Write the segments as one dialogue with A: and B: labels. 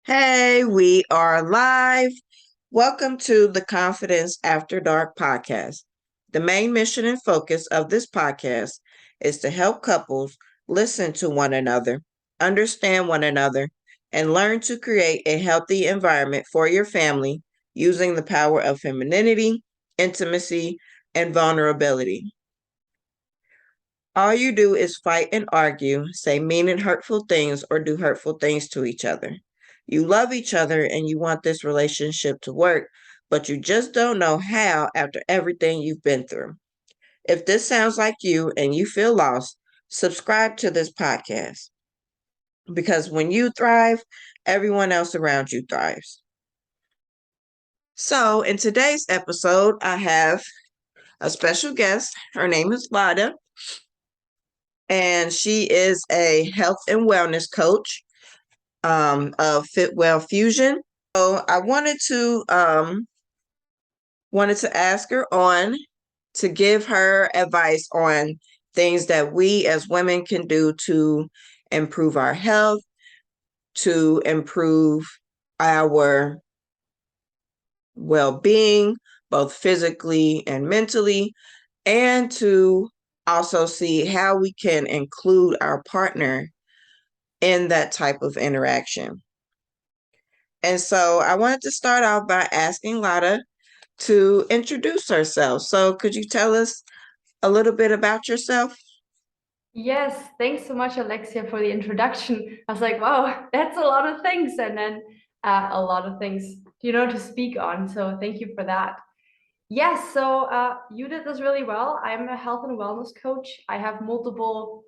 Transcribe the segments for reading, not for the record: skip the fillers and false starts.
A: Hey, we are live. Welcome to the Confidence After Dark podcast. The main mission and focus of this podcast is to help couples listen to one another, understand one another, and learn to create a healthy environment for your family using the power of femininity, intimacy, and vulnerability. All you do is fight and argue, say mean and hurtful things, or do hurtful things to each other. You love each other and you want this relationship to work, but you just don't know how after everything you've been through. If this sounds like you and you feel lost, subscribe to this podcast because when you thrive, everyone else around you thrives. So, in today's episode, I have a special guest. Her name is Lotta, and she is a health and wellness coach of FitWell Fusion. So I wanted to ask her on to give her advice on things that we as women can do to improve our health, to improve our well-being, both physically and mentally, and to also see how we can include our partner in that type of interaction. And so I wanted to start off by asking Lotta to introduce herself. So could you tell us a little bit about yourself?
B: Yes, thanks so much, Alexia, for the introduction. I was like, wow, that's a lot of things, and then a lot of things, to speak on. So thank you for that. Yes, so you did this really well. I'm a health and wellness coach. I have multiple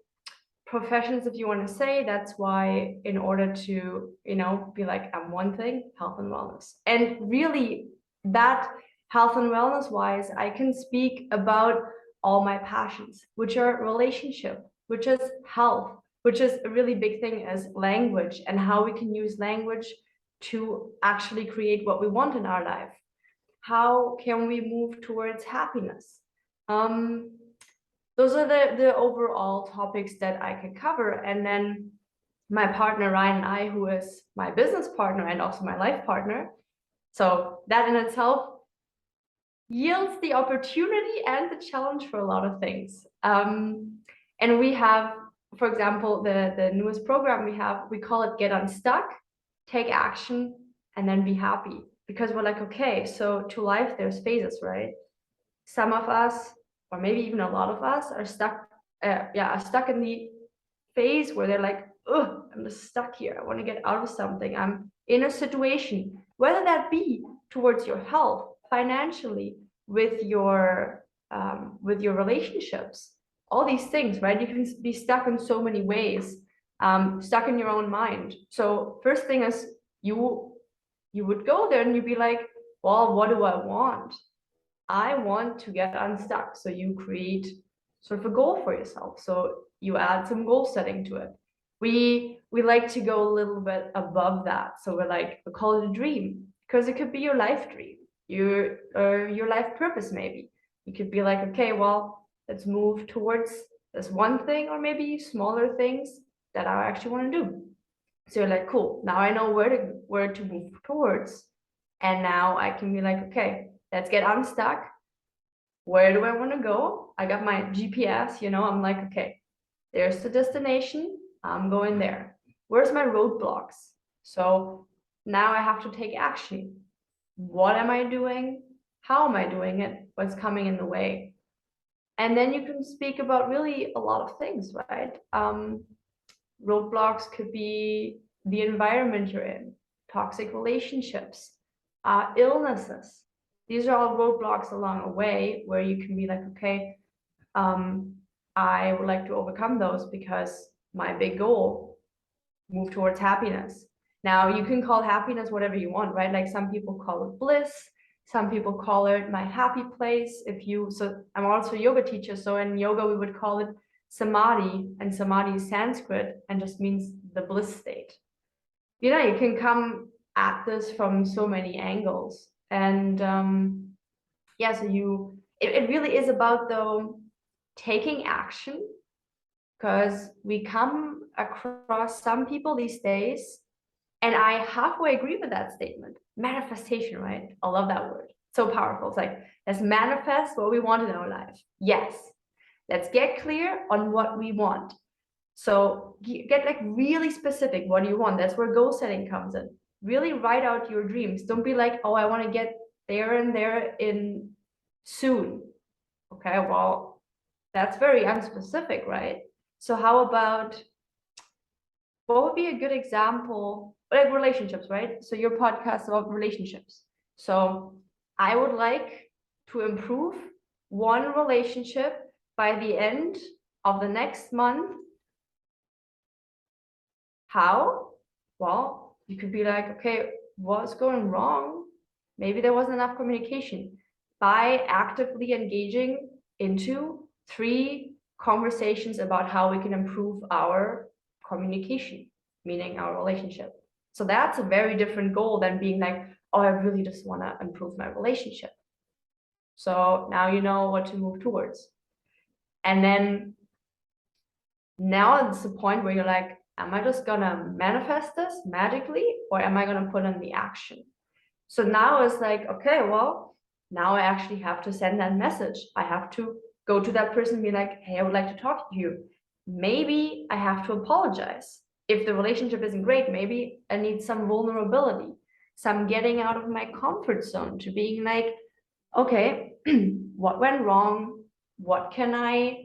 B: professions, if you want to say. That's why, in order to, be like, I'm one thing, health and wellness. And really, that health and wellness wise, I can speak about all my passions, which are relationship, which is health, which is a really big thing as language and how we can use language to actually create what we want in our life. How can we move towards happiness? Um, those are the overall topics that I could cover. And then my partner Ryan and I, who is my business partner and also my life partner. So that in itself yields the opportunity and the challenge for a lot of things. And we have, for example, the newest program we call it Get Unstuck, take action, and then be happy. Because we're like, okay, so to life, there's phases, right? Some of us, or maybe even a lot of us, are stuck in the phase where they're like, oh, I'm just stuck here. I want to get out of something. I'm in a situation, whether that be towards your health, financially, with your relationships, all these things, right? You can be stuck in so many ways, stuck in your own mind. So first thing is you would go there and you'd be like, well, what do I want? I want to get unstuck. So you create sort of a goal for yourself. So you add some goal setting to it. We like to go a little bit above that. So we call it a dream because it could be your life dream, your life purpose maybe. You could be like, okay, well, let's move towards this one thing or maybe smaller things that I actually want to do. So you're like, cool, now I know where to move towards. And now I can be like, okay, let's get unstuck. Where do I want to go? I got my GPS, I'm like, okay, there's the destination. I'm going there. Where's my roadblocks? So now I have to take action. What am I doing? How am I doing it? What's coming in the way? And then you can speak about really a lot of things, right? Roadblocks could be the environment you're in, toxic relationships, illnesses. These are all roadblocks along the way where you can be like, okay, um, I would like to overcome those because my big goal, move towards happiness. Now, you can call happiness whatever you want, right? Like some people call it bliss, some people call it my happy place. So I'm also a yoga teacher. So in yoga, we would call it samadhi, and samadhi is Sanskrit and just means the bliss state. You can come at this from so many angles. And yeah, so it really is about though taking action, because we come across some people these days And I halfway agree with that statement. Manifestation, right? I love that word. So powerful. It's like, let's manifest what we want in our life. Yes. Let's get clear on what we want. So get like really specific. What do you want? That's where goal setting comes in. Really write out your dreams. Don't be like, oh, I want to get there and there in soon. Okay, well, that's very unspecific, right? So how about what would be a good example? Like relationships, right? So your podcast about relationships. So I would like to improve one relationship by the end of the next month. How? Well, you could be like, okay, what's going wrong? Maybe there wasn't enough communication. By actively engaging into 3 conversations about how we can improve our communication, meaning our relationship. So that's a very different goal than being like, oh, I really just want to improve my relationship. So now you know what to move towards. And then now it's the point where you're like, am I just gonna manifest this magically, or am I gonna put in the action? So now it's like, okay, well, now I actually have to send that message. I have to go to that person and be like, hey, I would like to talk to you. Maybe I have to apologize. If the relationship isn't great, maybe I need some vulnerability, some getting out of my comfort zone to being like, okay, what went wrong? What can I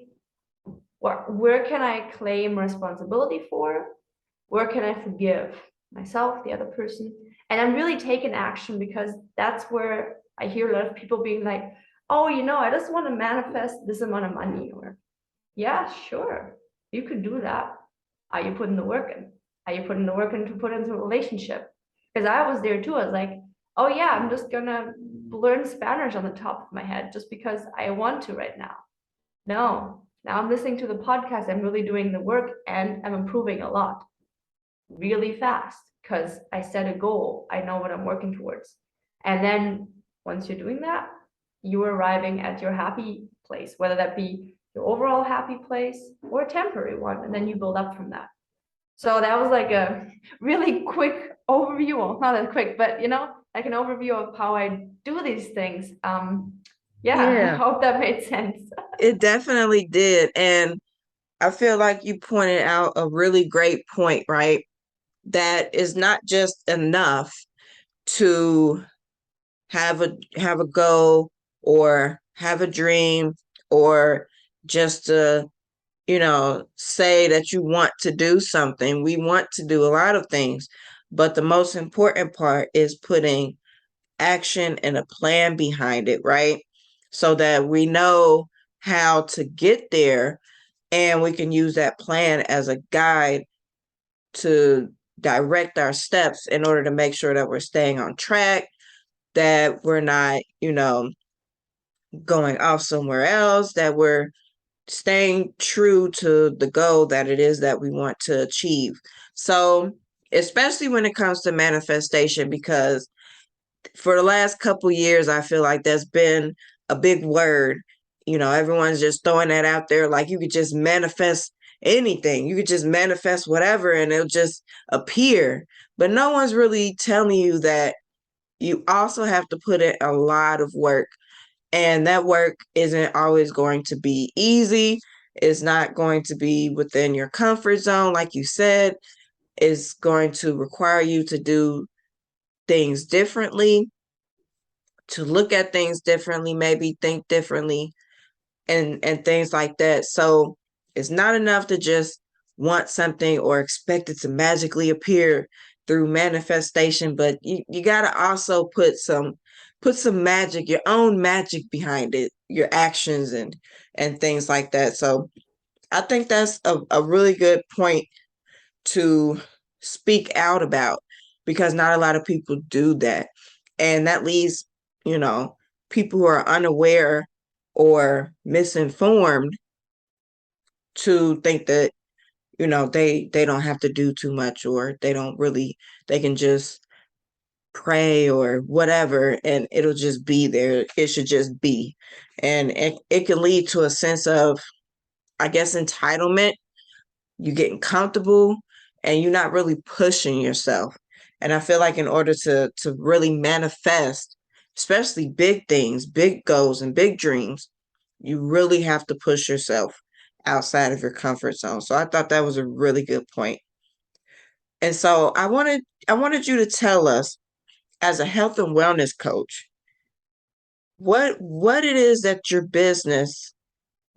B: where can I claim responsibility for? Where can I forgive myself, the other person? And I'm really taking action because that's where I hear a lot of people being like, oh, I just want to manifest this amount of money. Or, yeah, sure, you could do that. Are you putting the work in? Are you putting the work in to put into a relationship? Because I was there too. I was like, oh, yeah, I'm just going to learn Spanish on the top of my head just because I want to right now. No, now I'm listening to the podcast. I'm really doing the work and I'm improving a lot really fast because I set a goal. I know what I'm working towards. And then once you're doing that, you're arriving at your happy place, whether that be your overall happy place or a temporary one. And then you build up from that. So that was like a really quick overview. Well, not that quick, but like an overview of how I do these things. Yeah, I
A: Yeah,
B: hope that made sense.
A: it definitely did. And I feel like you pointed out a really great point, right? That is not just enough to have a goal or have a dream or just to say that you want to do something. We want to do a lot of things, but the most important part is putting action and a plan behind it, right? So that we know how to get there and we can use that plan as a guide to direct our steps in order to make sure that we're staying on track, that we're not, going off somewhere else, that we're staying true to the goal that it is that we want to achieve. So, especially when it comes to manifestation, because for the last couple years, I feel like that's been a big word. Everyone's just throwing that out there like you could just manifest anything. You could just manifest whatever and it'll just appear. But no one's really telling you that you also have to put in a lot of work. And that work isn't always going to be easy. It's not going to be within your comfort zone, like you said. It's going to require you to do things differently, to look at things differently, maybe think differently, and things like that. So it's not enough to just want something or expect it to magically appear through manifestation, but you got to also put some magic, your own magic behind it, your actions and things like that. So I think that's a really good point to speak out about because not a lot of people do that. And that leaves, you know, people who are unaware or misinformed to think that, they don't have to do too much or they can just pray or whatever and it'll just be there. It should just be. And it can lead to a sense of, I guess, entitlement. You getting comfortable and you're not really pushing yourself. And I feel like in order to really manifest, especially big things, big goals and big dreams, you really have to push yourself outside of your comfort zone. So I thought that was a really good point. And so I wanted you to tell us, as a health and wellness coach, what it is that your business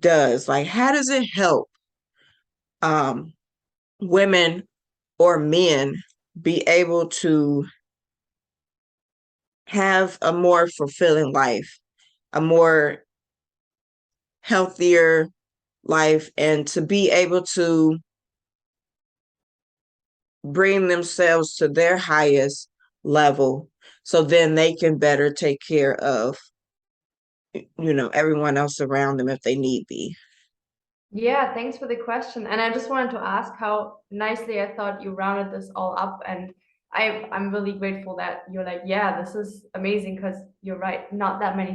A: does. Like, how does it help um women or men be able to have a more fulfilling life, a more healthier life, and to be able to bring themselves to their highest level so then they can better take care of everyone else around them if they need be.
B: Yeah, thanks for the question. And I just wanted to ask how nicely I thought you rounded this all up. And I'm really grateful that you're like, yeah, this is amazing, because you're right. Not that many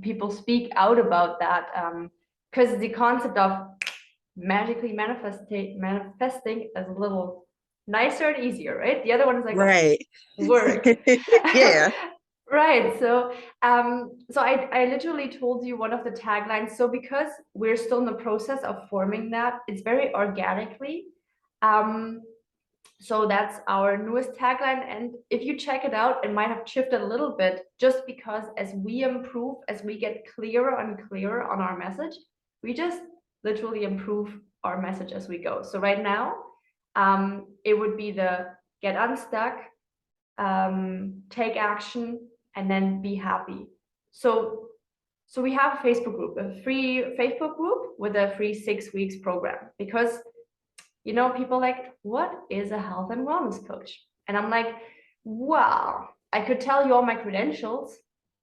B: people speak out about that. Because the concept of magically manifesting is a little nicer and easier, right? The other one is like, oh,
A: Right.
B: work.
A: Yeah.
B: Right. So I literally told you one of the taglines. So because we're still in the process of forming that, it's very organically. Um, so that's our newest tagline. And if you check it out, it might have shifted a little bit, just because as we improve, as we get clearer and clearer on our message, we just literally improve our message as we go. So right now, it would be the get unstuck, take action, and then be happy. So we have a Facebook group, a free Facebook group with a free 6 weeks program, because people like, what is a health and wellness coach? And I'm like, wow, I could tell you all my credentials,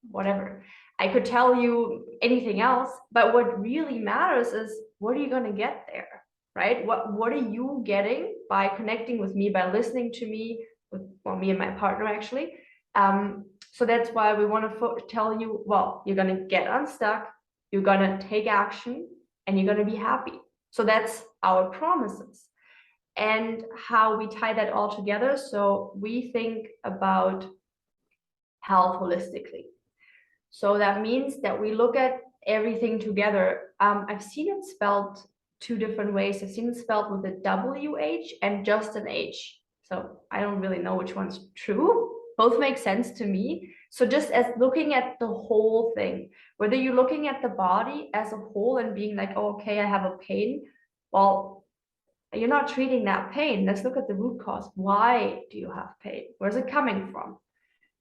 B: whatever. I could tell you anything else, but what really matters is, what are you going to get there, right? What are you getting by connecting with me, by listening to me, me and my partner actually. So that's why we want to tell you, well, you're going to get unstuck, you're going to take action, and you're going to be happy. So that's our promises. And how we tie that all together. So we think about health holistically. So that means that we look at everything together. I've seen it spelled two different ways. I've seen it spelled with a WH and just an H. So I don't really know which one's true. Both make sense to me. So just as looking at the whole thing, whether you're looking at the body as a whole and being like, oh, okay, I have a pain. Well, you're not treating that pain. Let's look at the root cause. Why do you have pain? Where's it coming from?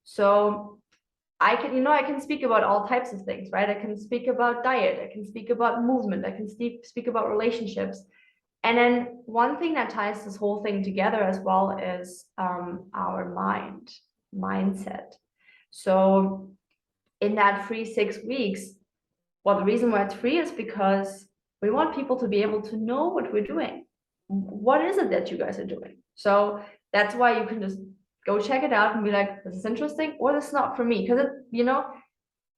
B: So I can speak about all types of things, right? I can speak about diet. I can speak about movement. I can speak about relationships. And then one thing that ties this whole thing together as well is our mindset. So in that free 6 weeks, well, the reason why it's free is because we want people to be able to know what we're doing. What is it that you guys are doing? So that's why you can just go check it out and be like, this is interesting, or this is not for me. Because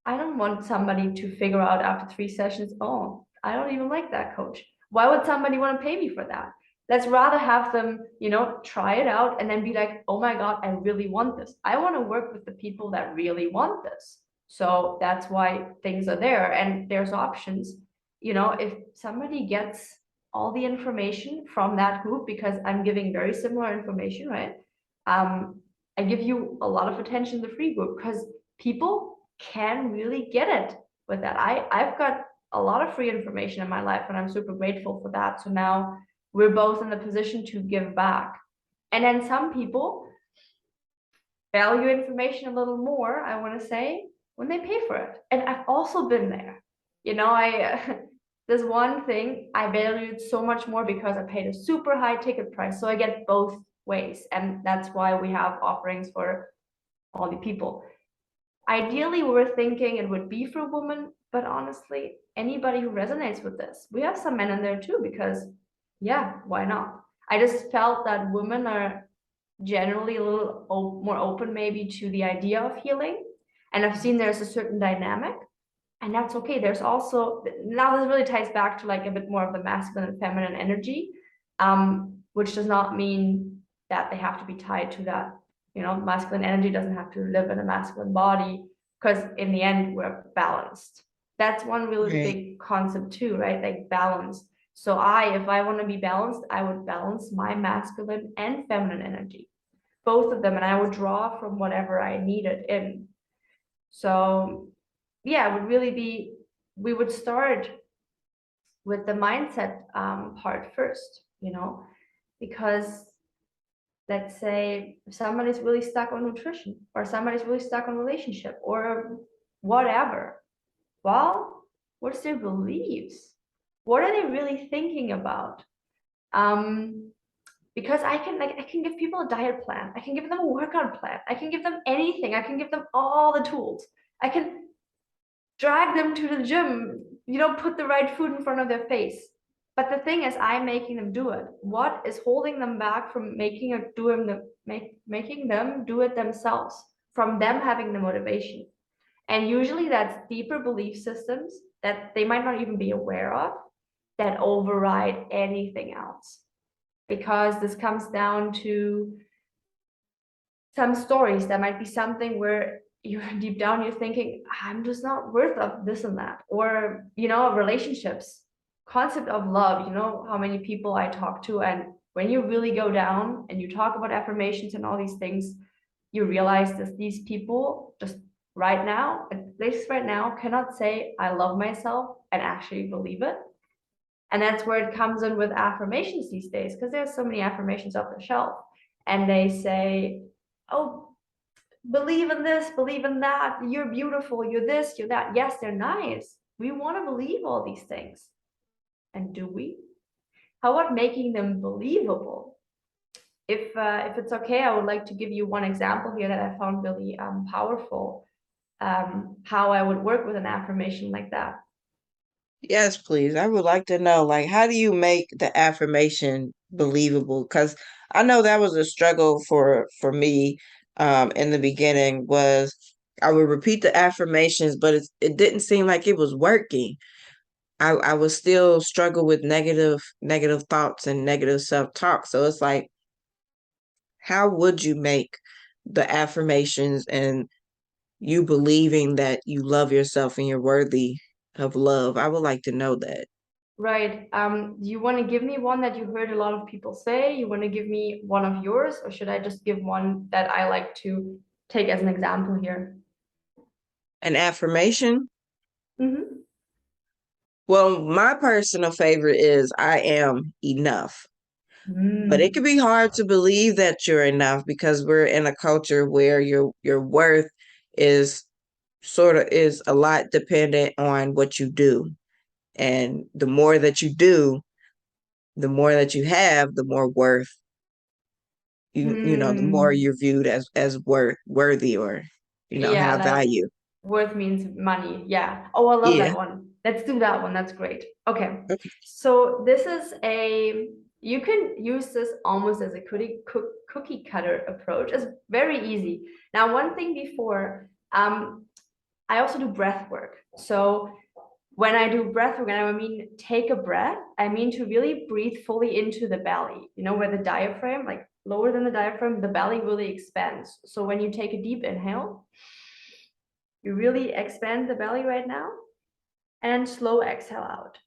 B: I don't want somebody to figure out after 3 sessions, oh, I don't even like that coach. Why would somebody want to pay me for that? Let's rather have them, try it out and then be like, oh my God, I really want this. I want to work with the people that really want this. So that's why things are there, and there's options. If somebody gets all the information from that group, because I'm giving very similar information, right? I give you a lot of attention in the free group, because people can really get it with that. I've got a lot of free information in my life, and I'm super grateful for that. So now we're both in the position to give back. And then some people value information a little more, I want to say, when they pay for it. And I've also been there. There's one thing I valued so much more, because I paid a super high ticket price. So I get both ways. And that's why we have offerings for all the people. Ideally, we were thinking it would be for a woman, but honestly, anybody who resonates with this. We have some men in there too, because yeah, why not? I just felt that women are generally a little more open maybe to the idea of healing. And I've seen there's a certain dynamic, and that's okay. There's also, now this really ties back to like a bit more of the masculine and feminine energy, which does not mean that they have to be tied to that Masculine energy doesn't have to live in a masculine body, because in the end, we're balanced. That's one really
A: Right.
B: big concept too, right? Like balance. So if I want to be balanced, I would balance my masculine and feminine energy, both of them, and I would draw from whatever I needed in. So yeah, it would really be, we would start with the mindset part first, because let's say if somebody's really stuck on nutrition, or somebody's really stuck on relationship, or whatever, well, what's their beliefs? What are they really thinking about? Because I can give people a diet plan, I can give them a workout plan, I can give them anything, I can give them all the tools, I can drag them to the gym, put the right food in front of their face. But the thing is, I'm making them do it. What is holding them back from making them do it themselves, from them having the motivation? And usually that's deeper belief systems that they might not even be aware of, that override anything else. Because this comes down to some stories. That might be something where you're deep down, you're thinking, I'm just not worth of this and that. Or, relationships, concept of love, how many people I talk to, and when you really go down and you talk about affirmations and all these things, you realize that these people just right now, at least right now, cannot say I love myself and actually believe it. And that's where it comes in with affirmations these days, because there's so many affirmations off the shelf, and they say, oh, believe in this, believe in that, you're beautiful, you're this, you're that. Yes, they're nice. We want to believe all these things. And do we? How about making them believable? If it's okay, I would like to give you one example here that I found really powerful, how I would work with an affirmation like that.
A: Yes, please. I would like to know, like, how do you make the affirmation believable? Because I know that was a struggle for me in the beginning was I would repeat the affirmations, but it didn't seem like it was working. I would still struggle with negative thoughts and negative self-talk. So it's like, how would you make the affirmations and you believing that you love yourself and you're worthy of love? I would like to know that.
B: Right. Do you want to give me one that you heard a lot of people say? You want to give me one of yours, or should I just give one that I like to take as an example here?
A: An affirmation?
B: Mm-hmm.
A: Well, my personal favorite is I am enough. But it can
B: Mm.
A: be hard to believe that you're enough because we're in a culture where your worth is is a lot dependent on what you do. And the more that you do, the more that you have, the more worth the more
B: Mm.
A: you're viewed as worthy or
B: Yeah,
A: have
B: like
A: value.
B: worth means money. Yeah. Oh, I love
A: Yeah.
B: that one. Let's do that one. That's great. Okay.
A: Okay.
B: So this is you can use this almost as a cookie cutter approach. It's very easy. Now, one thing before, I also do breath work. So when I do breath work, and I mean take a breath, I mean to really breathe fully into the belly, where the diaphragm, like lower than the diaphragm, the belly really expands. So when you take a deep inhale, you really expand the belly right now, and slow exhale out.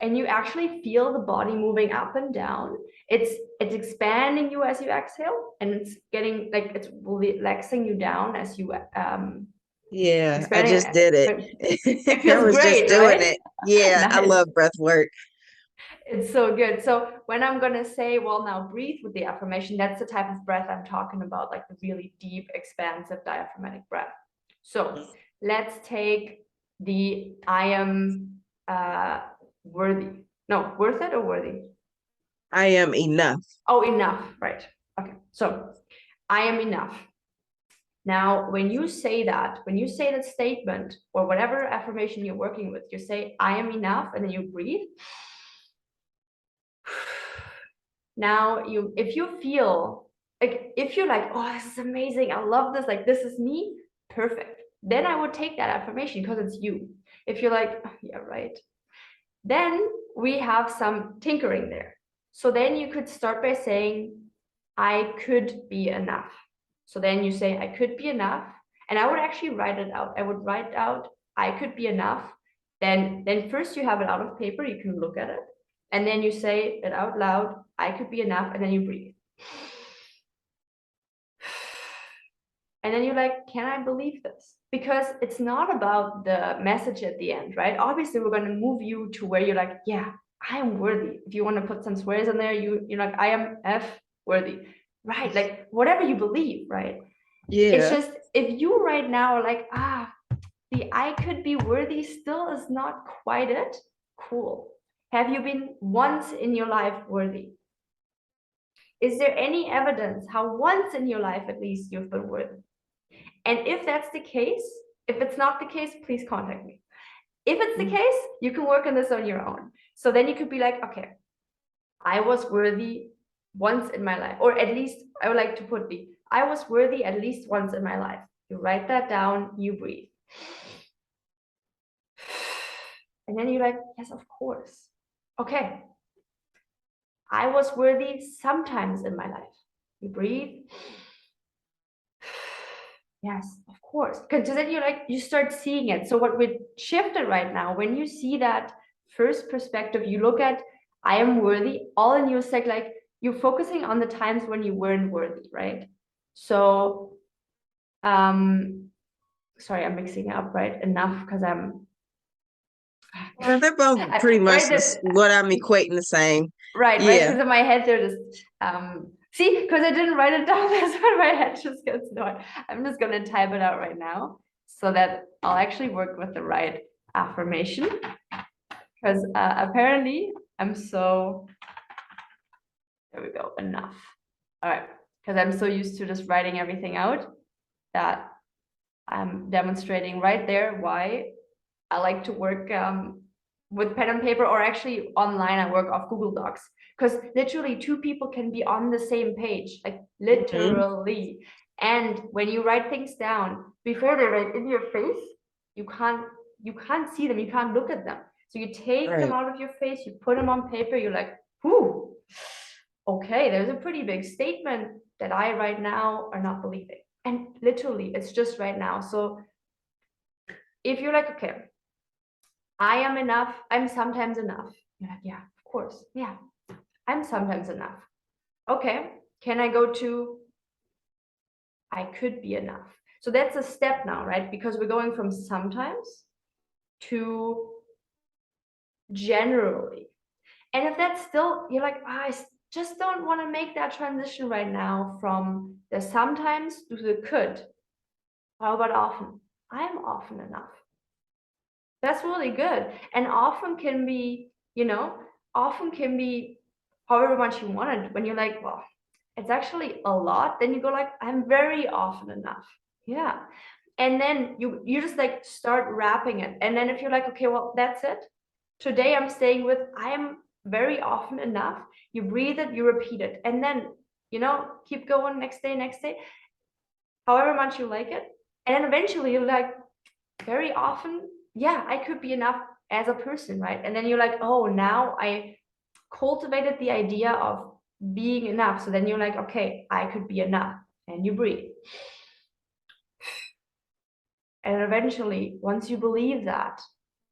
B: And you actually feel the body moving up and down. It's expanding you as you exhale, and it's getting like it's relaxing you down as you
A: Yeah, I
B: expanding
A: just
B: it.
A: did it.
B: It
A: I
B: feels
A: was just
B: great,
A: doing
B: right?
A: it. Yeah, I
B: Nice.
A: love breath work.
B: It's so good. So when I'm gonna say, well, now breathe with the affirmation, that's the type of breath I'm talking about, like the really deep, expansive diaphragmatic breath. So let's take the I am worthy. No, worth it or worthy?
A: I am enough.
B: Oh, enough. Right. Okay. So I am enough. Now, when you say that statement or whatever affirmation you're working with, you say, I am enough, and then you breathe. Now, if you feel like, if you're like, oh, this is amazing, I love this, like, this is me, perfect. Then I would take that affirmation because it's you. If you're like, oh, yeah, right. Then we have some tinkering there. So then you could start by saying, I could be enough. So then you say, I could be enough. And I would actually write it out. I would write out, I could be enough. Then first you have it out of paper, you can look at it. And then you say it out loud, I could be enough. And then you breathe. And then you're like, can I believe this? Because it's not about the message at the end, right? Obviously, we're going to move you to where you're like, yeah, I am worthy. If you want to put some swears in there, you're like, I am F worthy, right? Like whatever you believe, right?
A: Yeah.
B: It's just, if you right now are like, the I could be worthy still is not quite it, cool. Have you been once in your life worthy? Is there any evidence how once in your life at least you've been worthy? And if that's the case, if it's not the case, please contact me. If it's the case, you can work on this on your own. So then you could be like, okay, I was worthy once in my life, or at least I would like to put I was worthy at least once in my life. You write that down, you breathe. And then you're like, yes, of course. Okay. I was worthy sometimes in my life. You breathe. Yes, of course. Because then you're like, you start seeing it. So what we shifted right now, when you see that first perspective, you look at, I am worthy, all in you say like, you're focusing on the times when you weren't worthy, right? So, sorry, I'm mixing up, right? Enough, because I'm.
A: Well, they're both pretty much what I'm equating the same.
B: Right,
A: Yeah.
B: because in my head they're just see, because I didn't write it down, that's why my head just gets annoyed. I'm just gonna type it out right now so that I'll actually work with the right affirmation. Because apparently I'm so, there we go, enough. All right, because I'm so used to just writing everything out that I'm demonstrating right there why I like to work with pen and paper, or actually online I work off Google Docs, because literally two people can be on the same page, like literally. And when you write things down before they're right in your face, you can't see them, you can't look at them. So you take them out of your face, you put them on paper, you're like, whoo, okay, there's a pretty big statement that I right now are not believing. And literally it's just right now. So if you're like, okay, I am enough, I'm sometimes enough. You're like, yeah, of course. Yeah, I'm sometimes enough. Okay, can I go to I could be enough? So that's a step now, right? Because we're going from sometimes to generally. And if that's still, you're like, I just don't want to make that transition right now from the sometimes to the could. How about often? I'm often enough. That's really good. And often can be, often can be however much you want it. When you're like, well, it's actually a lot, then you go like, I'm very often enough. Yeah. And then you just like start wrapping it. And then if you're like, okay, well, that's it. Today I'm staying with I am very often enough. You breathe it, you repeat it. And then, keep going next day, however much you like it. And then eventually you're like, very often, yeah, I could be enough as a person, right? And then you're like, oh, now I cultivated the idea of being enough. So then you're like, okay, I could be enough. And you breathe. And eventually, once you believe that,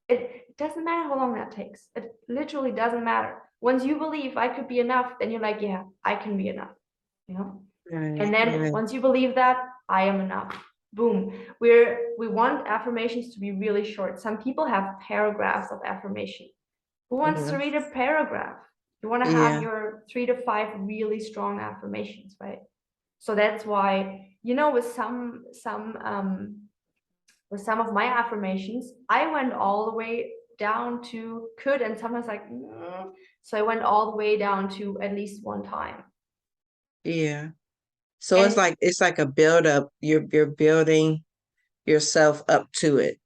B: it doesn't matter how long that takes. It literally doesn't matter. Once you believe I could be enough, then you're like, yeah, I can be enough, And then once you believe that, I am enough. Boom. We want affirmations to be really short. Some people have paragraphs of affirmation. Who wants to read a paragraph? You want to have your 3 to 5 really strong affirmations, right? So that's why, with some of my affirmations, I went all the way down to could, and sometimes like, so I went all the way down to at least one time.
A: Yeah. So it's like a build up. You're building yourself up to it.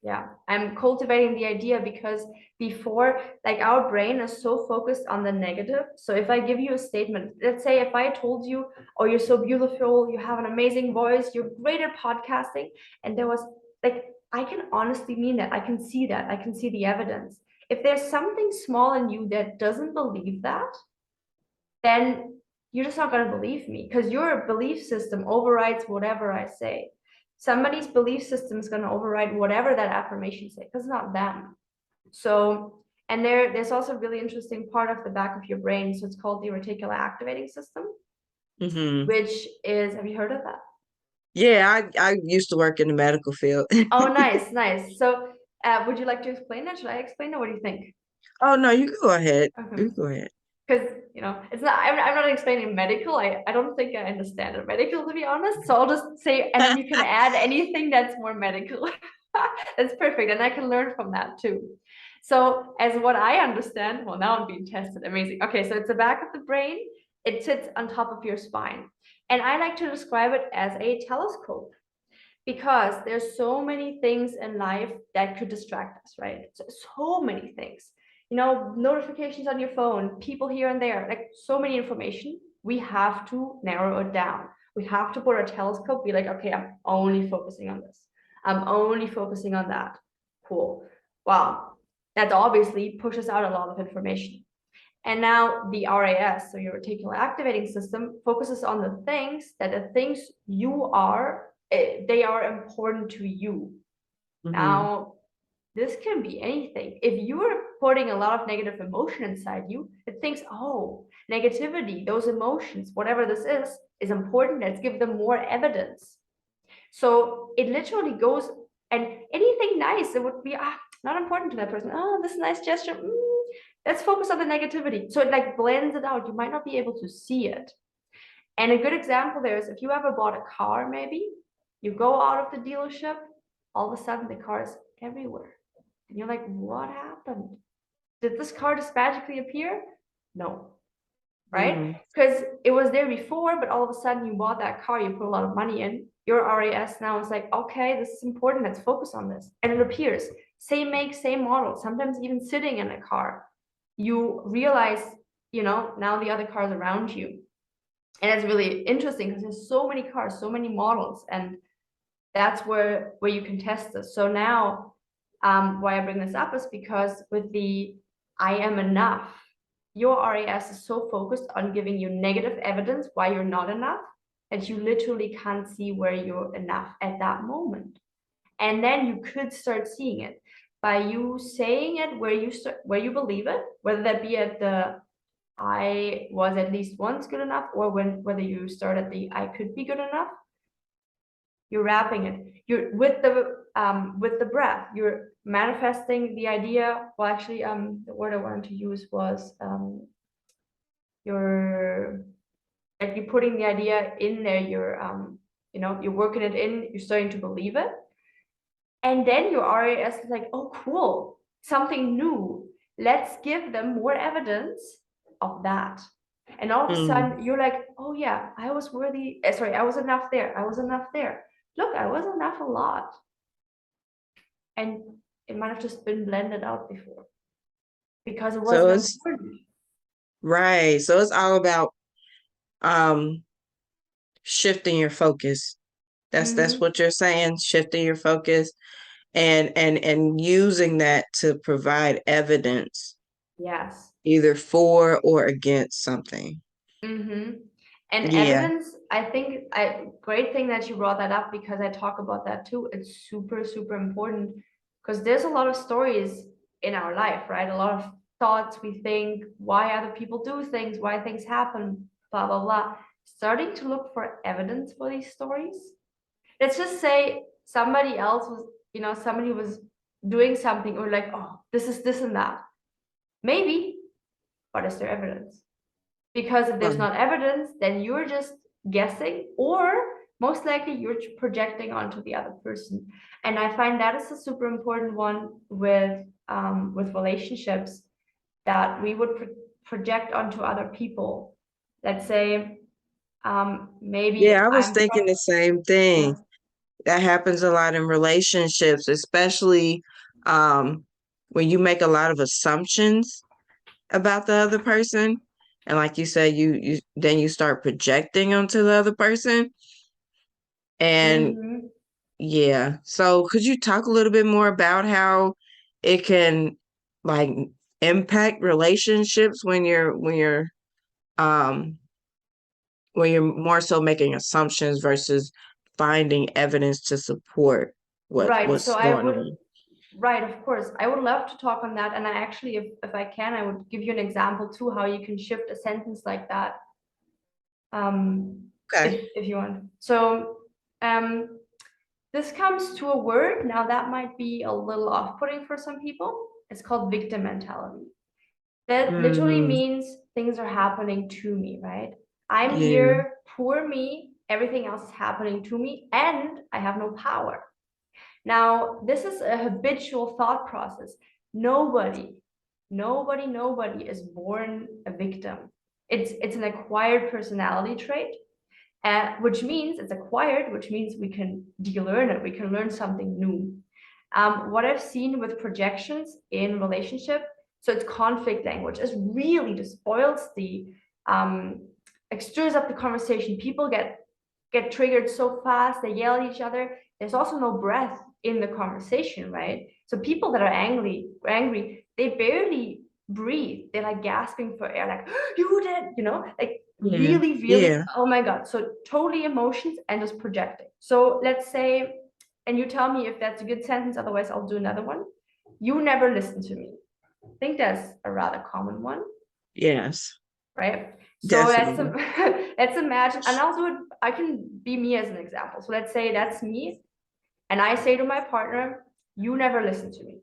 B: Yeah, I'm cultivating the idea, because before, like, our brain is so focused on the negative. So if I give you a statement, let's say if I told you, oh, you're so beautiful, you have an amazing voice, you're great at podcasting, and there was like, I can honestly mean that. I can see that. I can see the evidence. If there's something small in you that doesn't believe that, then you're just not going to believe me because your belief system overrides whatever I say. Somebody's belief system is going to override whatever that affirmation says because it's not them. So, and there's also a really interesting part of the back of your brain. So it's called the reticular activating system,
A: Mm-hmm.
B: which is, have you heard of that?
A: Yeah, I used to work in the medical field.
B: Oh, nice, nice. So, would you like to explain that? Should I explain it? What do you think?
A: Oh no, you go ahead.
B: Okay.
A: You go ahead.
B: Because it's not, I'm not explaining medical. I don't think I understand it medical, to be honest, so I'll just say, and then you can add anything that's more medical. That's perfect, and I can learn from that too. So as what I understand, well, now I'm being tested. Amazing. Okay, so it's the back of the brain. It sits on top of your spine, and I like to describe it as a telescope because there's so many things in life that could distract us, right? So many things, notifications on your phone, people here and there, like so many information. We have to narrow it down. We have to put a telescope, be like, okay, I'm only focusing on this. I'm only focusing on that. Cool. Wow. That obviously pushes out a lot of information. And now the RAS, so your reticular activating system, focuses on the things you are, they are important to you.
A: Mm-hmm.
B: Now, this can be anything. If you're putting a lot of negative emotion inside you, it thinks, oh, negativity, those emotions, whatever this is important. Let's give them more evidence. So it literally goes, and anything nice, it would be not important to that person. Oh, this nice gesture. Let's focus on the negativity. So it like blends it out. You might not be able to see it. And a good example there is if you ever bought a car, maybe you go out of the dealership, all of a sudden the car is everywhere. And you're like, what happened? Did this car just magically appear? No, right?
A: Mm-hmm.
B: Because it was there before, but all of a sudden you bought that car, you put a lot of money in. Your RAS now is like, okay, this is important. Let's focus on this. And it appears same make, same model, sometimes even sitting in a car. You realize, now the other cars around you. And it's really interesting because there's so many cars, so many models, and that's where you can test this. So now, why I bring this up is because with the I am enough, your RAS is so focused on giving you negative evidence why you're not enough that you literally can't see where you're enough at that moment. And then you could start seeing it by you saying it where you believe it, whether that be at the I was at least once good enough, or whether you start at the I could be good enough. You're wrapping it. You're with the breath. You're manifesting the idea. Well, actually, the word I wanted to use was you're like you're putting the idea in there. You're working it in. You're starting to believe it, and then your RAS is like, oh, cool, something new. Let's give them more evidence of that. And all of a
A: Mm-hmm.
B: sudden, you're like, oh yeah, I was worthy. Sorry, I was enough there. I was enough there. Look, I was enough a lot. And it might have just been blended out before because it
A: So
B: wasn't
A: it's
B: important.
A: right. So it's all about um shifting your focus. That's
B: Mm-hmm.
A: what you're saying, shifting your focus and using that to provide evidence
B: Yes.
A: either for or against something.
B: Mm-hmm. And
A: Yeah.
B: evidence, I think, great thing that you brought that up because I talk about that too. It's super, super important because there's a lot of stories in our life, right? A lot of thoughts we think, why other people do things, why things happen, blah, blah, blah. Starting to look for evidence for these stories. Let's just say somebody was doing something or like, oh, this is this and that. Maybe, but is there evidence? Because if there's
A: Right.
B: not evidence, then you're just guessing, or most likely you're projecting onto the other person. And I find that is a super important one with relationships that we would project onto other people. Let's say maybe
A: Yeah, I was
B: I'm
A: thinking the same thing.
B: yeah.
A: That happens a lot in relationships, especially um, when you make a lot of assumptions about the other person. And like you said, you then you start projecting onto the other person. And
B: Mm-hmm.
A: yeah, so could you talk a little bit more about how it can like impact relationships when you're um where you're more so making assumptions versus finding evidence to support
B: Right. So
A: what's
B: I
A: going
B: would,
A: on.
B: right, of course, I would love to talk on that. And I actually, if I can, I would give you an example too, how you can shift a sentence like that.
A: Okay.
B: If you want. So this comes to a word. Now that might be a little off-putting for some people. It's called victim mentality. That literally
A: Mm,
B: means things are happening to me, right? I'm
A: yeah.
B: here, poor me, everything else is happening to me, and I have no power. Now, this is a habitual thought process. Nobody is born a victim. It's an acquired personality trait, which means it's acquired, which means we can de-learn it. We can learn something new. What I've seen with projections in relationship, so it's conflict language, is really just spoils the, it stirs up the conversation. People get triggered so fast, they yell at each other. There's also no breath in the conversation, right? So people that are angry, they barely breathe. They're like gasping for air, like you did, like
A: Yeah.
B: really,
A: Yeah.
B: oh my God. So totally emotions and just projecting. So let's say, and you tell me if that's a good sentence, otherwise I'll do another one. You never listen to me. I think that's a rather common one,
A: Yes.
B: right? So
A: Definitely.
B: let's imagine, and I'll do it, I can be me as an example. So let's say that's me, and I say to my partner, you never listen to me.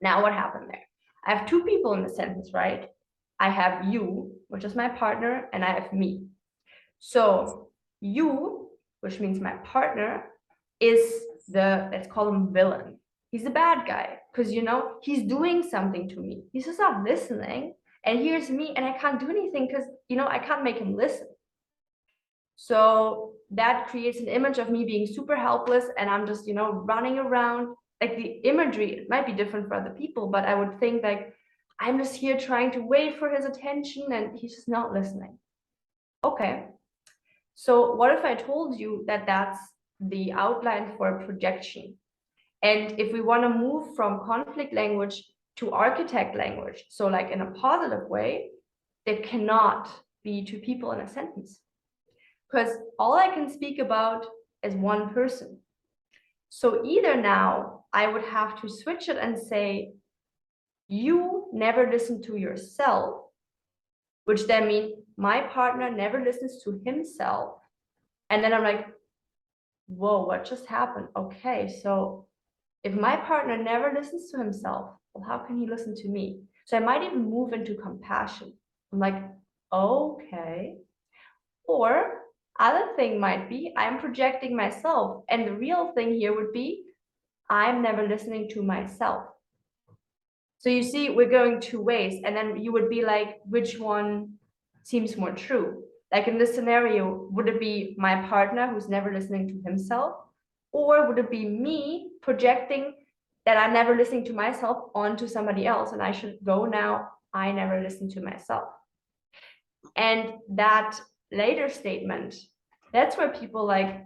B: Now what happened there? I have two people in the sentence, right? I have you, which is my partner, and I have me. So you, which means my partner, is let's call him villain. He's the bad guy because, he's doing something to me. He's just not listening. And here's me, and I can't do anything because, I can't make him listen. So that creates an image of me being super helpless, and I'm just, running around. Like the imagery, it might be different for other people, but I would think like, I'm just here trying to wait for his attention and he's just not listening. Okay. So what if I told you that that's the outline for a projection? And if we want to move from conflict language to architect language, so like in a positive way, there cannot be two people in a sentence because all I can speak about is one person. So either now I would have to switch it and say, you never listen to yourself, which then means my partner never listens to himself. And then I'm like, whoa, what just happened? Okay, so if my partner never listens to himself, well, how can he listen to me? So I might even move into compassion. I'm like, okay. Or other thing might be I'm projecting myself. And the real thing here would be I'm never listening to myself. So you see, we're going two ways. And then you would be like, which one seems more true? Like in this scenario, would it be my partner who's never listening to himself? Or would it be me projecting that I'm never listening to myself onto somebody else? And I should go now, I never listen to myself. And that later statement, that's where people like,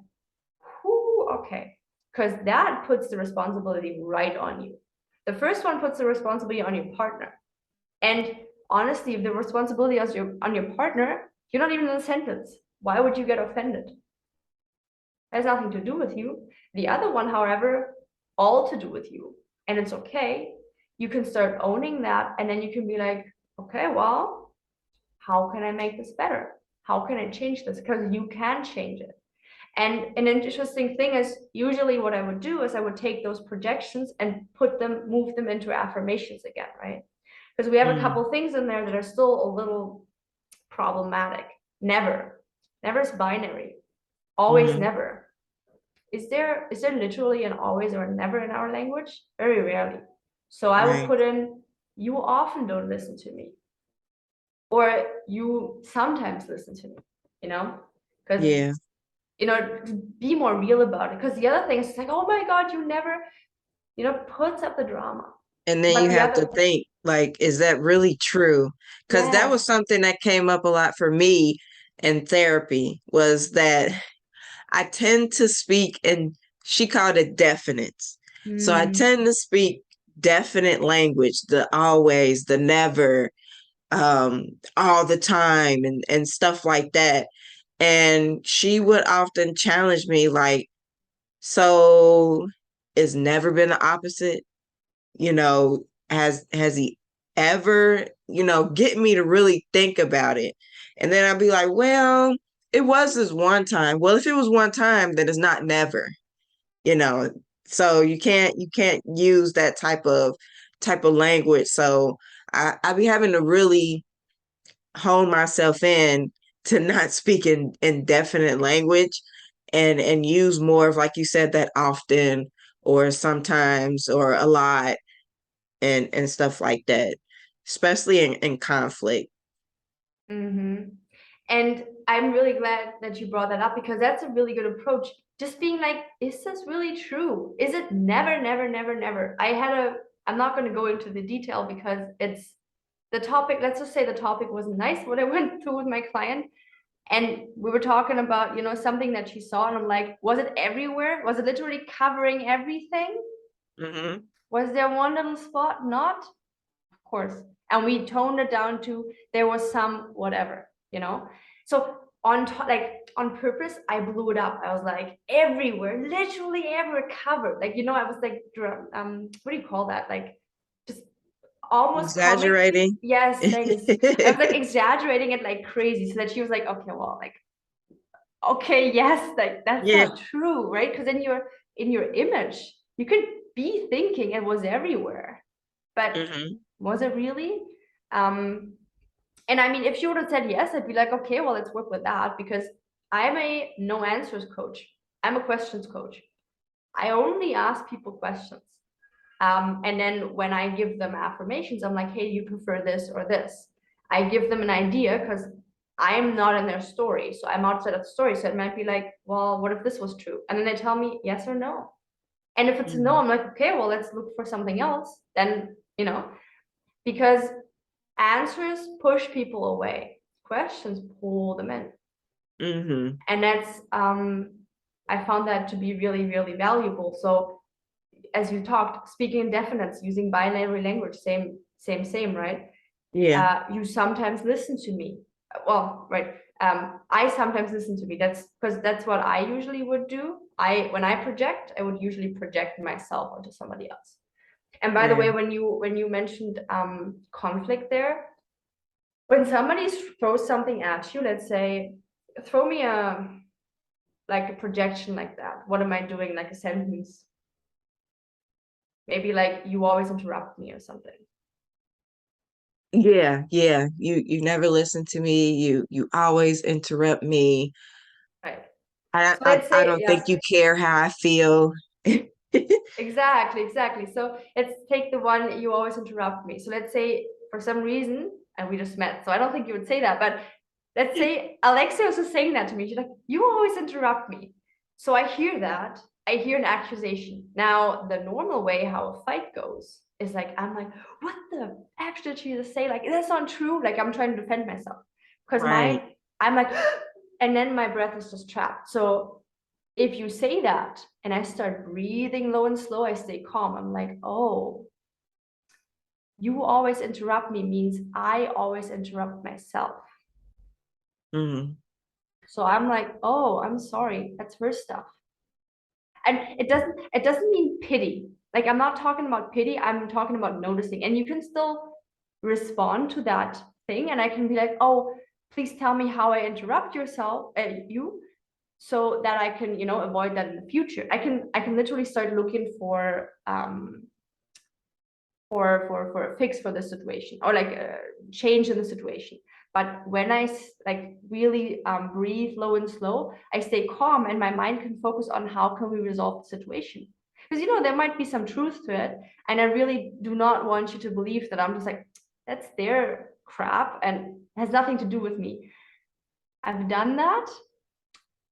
B: whoo, okay. Because that puts the responsibility right on you. The first one puts the responsibility on your partner. And honestly, if the responsibility is on your partner, you're not even in the sentence. Why would you get offended? It has nothing to do with you. The other one, however, all to do with you. And it's okay. You can start owning that, and then you can be like, okay, well, how can I make this better? How can I change this? Because you can change it. And an interesting thing is usually what I would do is I would take those projections and move them into affirmations again, right? Because we have a
A: Mm,
B: couple things in there that are still a little problematic. Never is binary. Always
A: mm-hmm.
B: never. Is there literally an always or a never in our language? Very rarely. So I would
A: Right.
B: put in, you often don't listen to me. Or you sometimes listen to me, you know? Because
A: Yeah.
B: be more real about it. Because the other thing is like, oh my God, you never, puts up the drama.
A: And then
B: But
A: you
B: the
A: have to
B: other,
A: think, like, is that really true? Because that was
B: yes.
A: something that came up a lot for me in therapy was that I tend to speak, and she called it definites. So I
B: Mm,
A: tend to speak definite language, the always, the never, all the time, and stuff like that. And she would often challenge me like, so it's never been the opposite, has he ever, get me to really think about it. And then I'd be like, well, it was this one time. Well, if it was one time, then it's not never, you know. So you can't use that type of language. So I be having to really hone myself in to not speak in definite language and use more of, like you said, that often or sometimes or a lot and stuff like that, especially in conflict.
B: Mm-hmm. And I'm really glad that you brought that up because that's a really good approach. Just being like, is this really true? Is it never, never, never, never? I'm not going to go into the detail because it's the topic. Let's just say the topic wasn't nice, what I went through with my client. And we were talking about, something that she saw. And I'm like, was it everywhere? Was it literally covering everything?
A: Mm-hmm.
B: Was there one little spot? Not? Course. And we toned it down to there was some whatever. So on purpose, I blew it up. I was like everywhere, literally everywhere covered. I was like, what do you call that? Like just almost comically.
A: Exaggerating.
B: Yes, thanks. I was like exaggerating it like crazy, so that she was like, okay, well, like, okay, yes, like that's
A: Yeah.
B: not true, right? Because in your image, you could be thinking it was everywhere, but
A: Mm-hmm.
B: was it really? Um, and I mean, if she would have said yes, I'd be like, okay, well, let's work with that because I'm a no answers coach. I'm a questions coach. I only ask people questions. And then when I give them affirmations, I'm like, hey, you prefer this or this? I give them an idea because I am not in their story. So I'm outside of the story. So it might be like, well, what if this was true? And then they tell me yes or no. And if it's a no, I'm like, okay, well, let's look for something else. Then, because answers push people away, questions pull them in.
A: Mm-hmm.
B: And that's I found that to be really, really valuable. So as you talked, speaking indefinites, using binary language, same, right?
A: Yeah.
B: You sometimes listen to me. Well, right. I sometimes listen to me. That's because that's what I usually would do. When I project, I would usually project myself onto somebody else. And by the
A: Yeah.
B: way, when you mentioned conflict there, when somebody throws something at you, let's say, throw me a projection like that. What am I doing? Like a sentence, maybe like you always interrupt me or something.
A: Yeah. You never listen to me. You always interrupt me.
B: Right.
A: I
B: So
A: I,
B: let's
A: I
B: say,
A: don't think
B: yeah,
A: you care how I feel.
B: exactly. So let's take the one you always interrupt me. So let's say for some reason, and we just met, so I don't think you would say that, but let's say Alexia was just saying that to me. She's like, you always interrupt me. So I hear that. I hear an accusation. Now, the normal way how a fight goes is like, I'm like, what the F did she just say? Like, that's not true. Like, I'm trying to defend myself. Because
A: Right.
B: I'm like, and then my breath is just trapped. So if you say that and I start breathing low and slow, I stay calm. I'm like, oh, you always interrupt me means I always interrupt myself.
A: Mm-hmm.
B: So I'm like, oh, I'm sorry. That's her stuff. And it doesn't mean pity. Like I'm not talking about pity, I'm talking about noticing. And you can still respond to that thing. And I can be like, oh, please tell me how I interrupt you so that I can, avoid that in the future. I can literally start looking for a fix for the situation or like a change in the situation. But when I like really breathe low and slow, I stay calm and my mind can focus on how can we resolve the situation. Because there might be some truth to it, and I really do not want you to believe that I'm just like, that's their crap and has nothing to do with me. I've done that.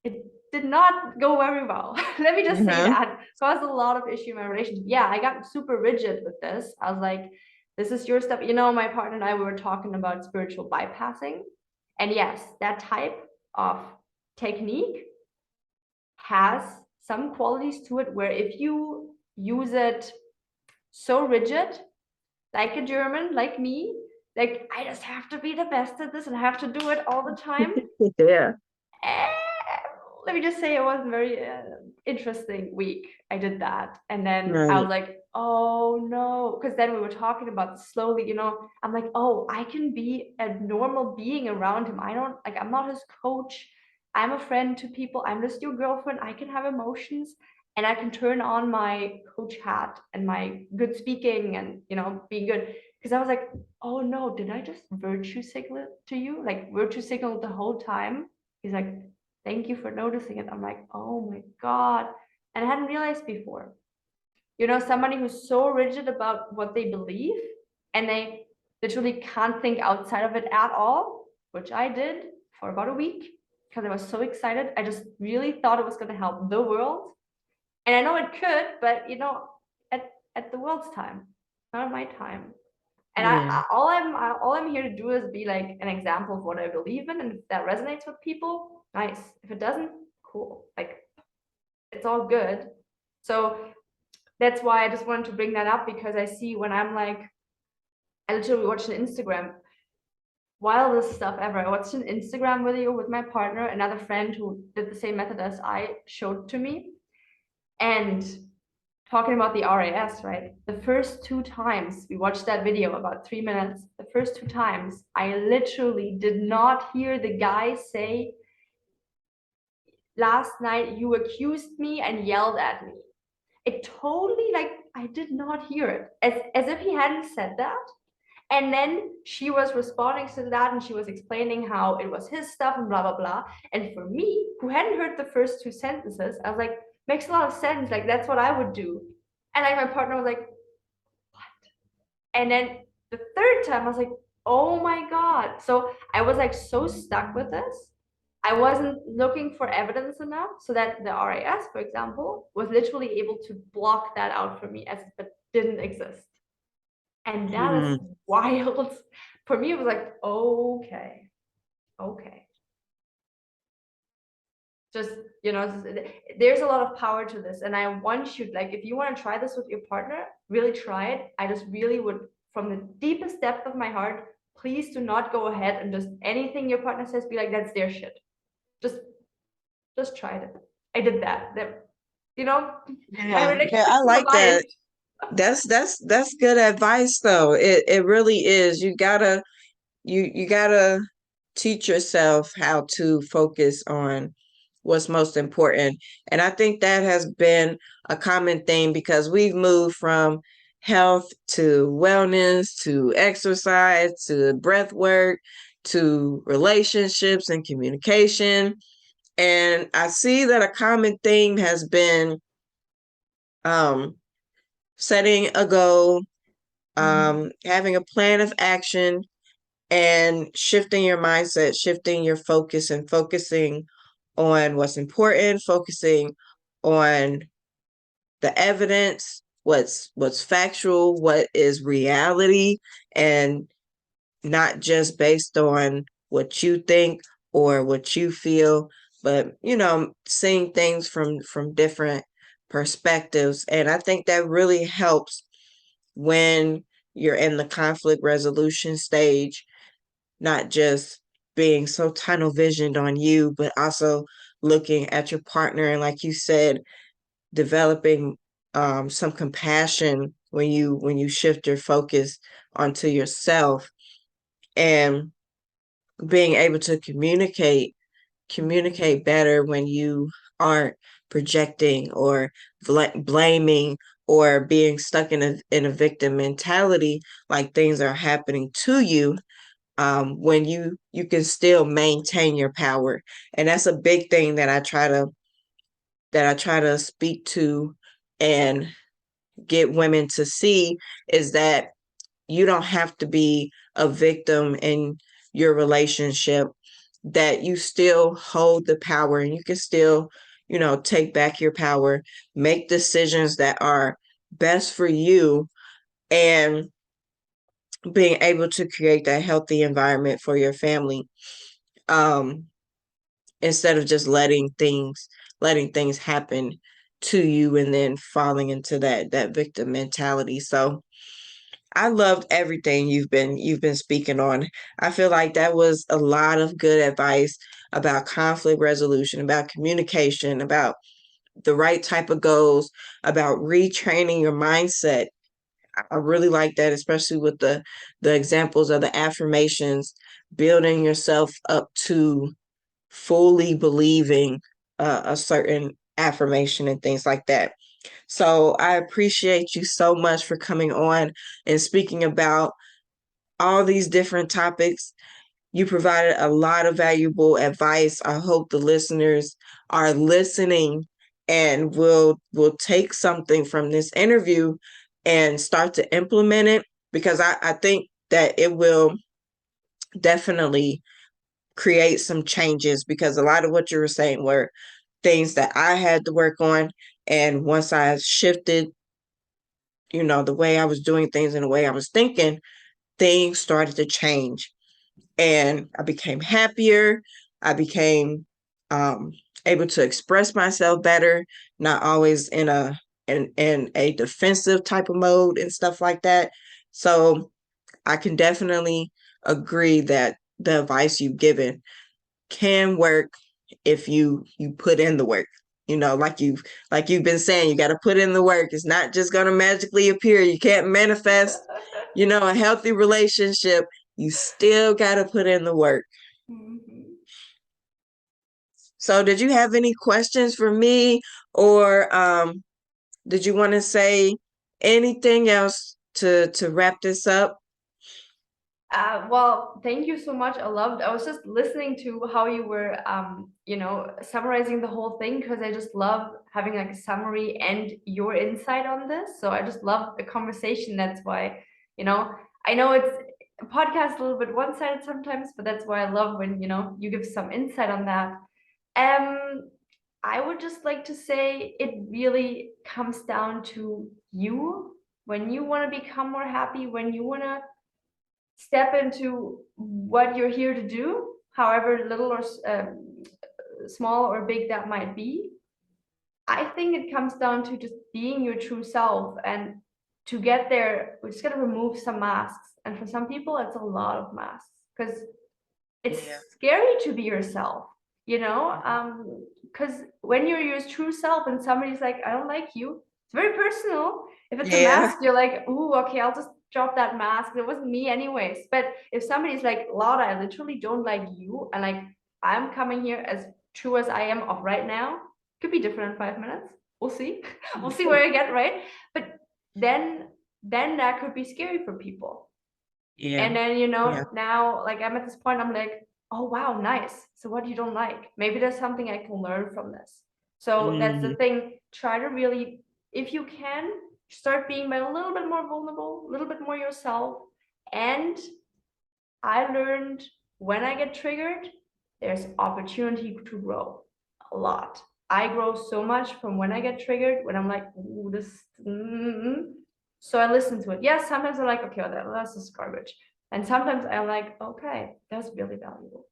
B: It did not go very well. Let me just say
A: Uh-huh.
B: that. Caused a lot of issue in my relationship. Yeah, I got super rigid with this. I was like, this is your stuff. My partner and I, we were talking about spiritual bypassing. And yes, that type of technique has some qualities to it where if you use it so rigid, like a German, like me, like I just have to be the best at this and have to do it all the time.
A: Yeah.
B: let me just say it was a very interesting week. I did that. And then I
A: Right.
B: was like, oh no. Because then we were talking about slowly, I'm like, oh, I can be a normal being around him. I don't like, I'm not his coach. I'm a friend to people. I'm just your girlfriend. I can have emotions and I can turn on my coach hat and my good speaking and, being good. Because I was like, oh no, did I just virtue signal to you? Like virtue signal the whole time? He's like, thank you for noticing it. I'm like, oh my God. And I hadn't realized before. Somebody who's so rigid about what they believe and they literally can't think outside of it at all, which I did for about a week because I was so excited. I just really thought it was going to help the world. And I know it could, but at the world's time, not at my time. And
A: Yeah.
B: all I'm here to do is be like an example of what I believe in, and if that resonates with people, nice. If it doesn't, cool. Like it's all good. So that's why I just wanted to bring that up because I see when I'm like, I literally watched an Instagram, wildest stuff ever. I watched an Instagram video with my partner, another friend who did the same method as I showed to me, and talking about the RAS, right? The first two times we watched that video, about 3 minutes, the first two times, I literally did not hear the guy say, last night you accused me and yelled at me. It totally, like, I did not hear it. As if he hadn't said that. And then she was responding to that and she was explaining how it was his stuff and blah, blah, blah. And for me, who hadn't heard the first two sentences, I was like, makes a lot of sense. Like, that's what I would do. And like my partner was like, and then the third time I was like, oh my God. So I was like so stuck with this. I wasn't looking for evidence enough so that the RAS, for example, was literally able to block that out for me as if it didn't exist. And that is
A: Mm.
B: wild. For me, it was like, okay, okay. Just, there's a lot of power to this. And I want you, like, if you want to try this with your partner, really try it. I just really would, from the deepest depth of my heart, please do not go ahead and just anything your partner says, be like, that's their shit. Just, just try it. I did that. My
A: Yeah, yeah,
B: relationship
A: I like that.
B: survived.
A: That's good advice though. It really is. You gotta teach yourself how to focus on what's most important. And I think that has been a common theme because we've moved from health to wellness to exercise to breath work to relationships and communication. And I see that a common theme has been um, setting a goal, having a plan of action, and shifting your mindset, shifting your focus, and focusing on what's important, focusing on the evidence, what's factual, what is reality, and not just based on what you think or what you feel, but seeing things from different perspectives. And I think that really helps when you're in the conflict resolution stage, not just being so tunnel visioned on you, but also looking at your partner and, like you said, developing some compassion when you shift your focus onto yourself, and being able to communicate better when you aren't projecting or blaming or being stuck in a victim mentality, like things are happening to you. When you can still maintain your power, and that's a big thing that I try to speak to and get women to see, is that you don't have to be a victim in your relationship, that you still hold the power and you can still, take back your power, make decisions that are best for you, and being able to create that healthy environment for your family, um, instead of just letting things happen to you and then falling into that victim mentality. So I loved everything you've been speaking on. I feel like that was a lot of good advice. about conflict resolution, about communication, about the right type of goals, about retraining your mindset. I really like that, especially with the examples of the affirmations, building yourself up to fully believing a certain affirmation and things like that. So I appreciate you so much for coming on and speaking about all these different topics. You provided a lot of valuable advice. I hope the listeners are listening and will take something from this interview and start to implement it, because I think that it will definitely create some changes, because a lot of what you were saying were things that I had to work on. And once I shifted, the way I was doing things and the way I was thinking, things started to change. And I became happier. I became able to express myself better, not always in a defensive type of mode and stuff like that. So I can definitely agree that the advice you've given can work if you put in the work. Like you've been saying, you got to put in the work. It's not just going to magically appear. You can't manifest, a healthy relationship. You still got to put in the work.
B: Mm-hmm.
A: So did you have any questions for me, or did you want to say anything else to wrap this up?
B: Well, thank you so much. I was just listening to how you were, summarizing the whole thing, because I just love having like a summary and your insight on this. So I just love the conversation. That's why, I know it's a podcast a little bit one-sided sometimes, but that's why I love when, you give some insight on that. I would just like to say it really comes down to you. When you want to become more happy, when you want to step into what you're here to do, however little or small or big that might be. I think it comes down to just being your true self. And to get there, we're just going to remove some masks. And for some people, it's a lot of masks, because it's scary to be yourself, because when you're your true self and somebody's like, I don't like you, it's very personal. If it's a mask, you're like, ooh, okay, I'll just drop that mask. It wasn't me anyways. But if somebody's like, Lotta, I literally don't like you, and like, I'm coming here as true as I am of right now, could be different in 5 minutes. We'll see. We'll see where I get, right? But then that could be scary for people. And then, now like I'm at this point, I'm like, oh wow, nice. So what you don't like? Maybe there's something I can learn from this. So that's the thing. Try to really, if you can, start being a little bit more vulnerable, a little bit more yourself. And I learned, when I get triggered, there's opportunity to grow a lot. I grow so much from when I get triggered, when I'm like, ooh, this. So I listen to it. Yes, sometimes I'm like, okay, well, that's just garbage. And sometimes I'm like, okay, that's really valuable.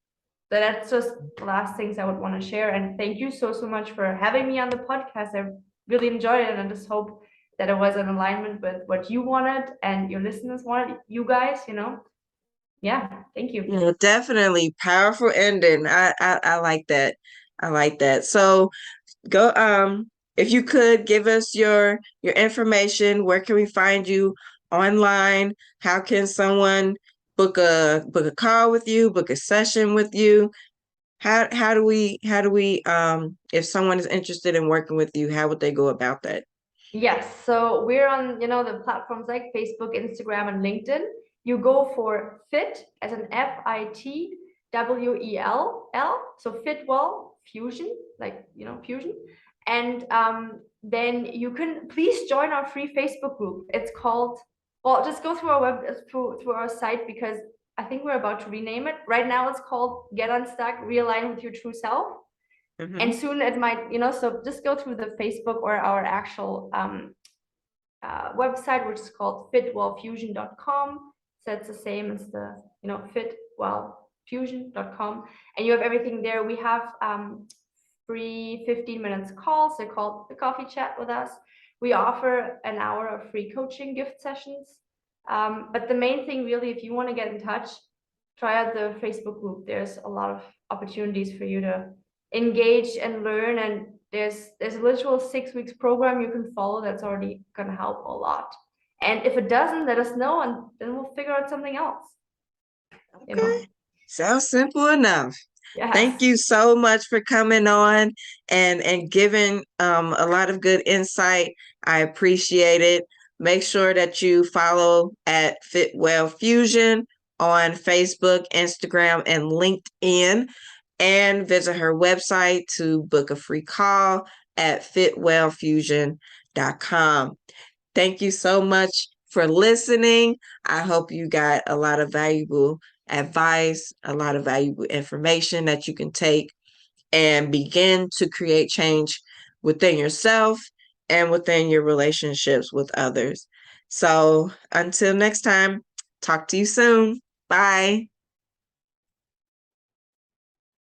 B: So that's just the last things I would want to share. And thank you so much for having me on the podcast. I really enjoyed it, and I just hope that it was in alignment with what you wanted and your listeners wanted, you guys, Yeah, thank you.
A: Yeah, definitely powerful ending. I like that. I like that. So go if you could give us your information, where can we find you online? How can someone book a call with you, book a session with you? How do we if someone is interested in working with you, how would they go about that?
B: Yes, so we're on, the platforms like Facebook, Instagram, and LinkedIn. You go for Fit as an FITWELL, so FitWell Fusion, like, Fusion. And then you can please join our free Facebook group. It's called, well, just go through our through our site, because I think we're about to rename it. Right now it's called Get Unstuck, Realign with Your True Self. And soon it might, so just go through the Facebook or our actual website, which is called fitwellfusion.com. So it's the same as the, fitwellfusion.com. And you have everything there. We have free 15 minutes calls. They're called the coffee chat with us. We offer an hour of free coaching gift sessions. But the main thing really, if you want to get in touch, try out the Facebook group. There's a lot of opportunities for you to engage and learn. And there's a literal 6 weeks program you can follow that's already gonna help a lot. And if it doesn't, let us know, and then we'll figure out something else. You
A: Okay.
B: know?
A: Sounds simple enough. Thank
B: Yes.
A: you so much for coming on and giving a lot of good insight. I appreciate it. Make sure that you follow at FitWell Fusion on Facebook, Instagram, and LinkedIn, and visit her website to book a free call at fitwellfusion.com. Thank you so much for listening. I hope you got a lot of valuable advice, a lot of valuable information that you can take and begin to create change within yourself and within your relationships with others. So until next time, talk to you soon. Bye.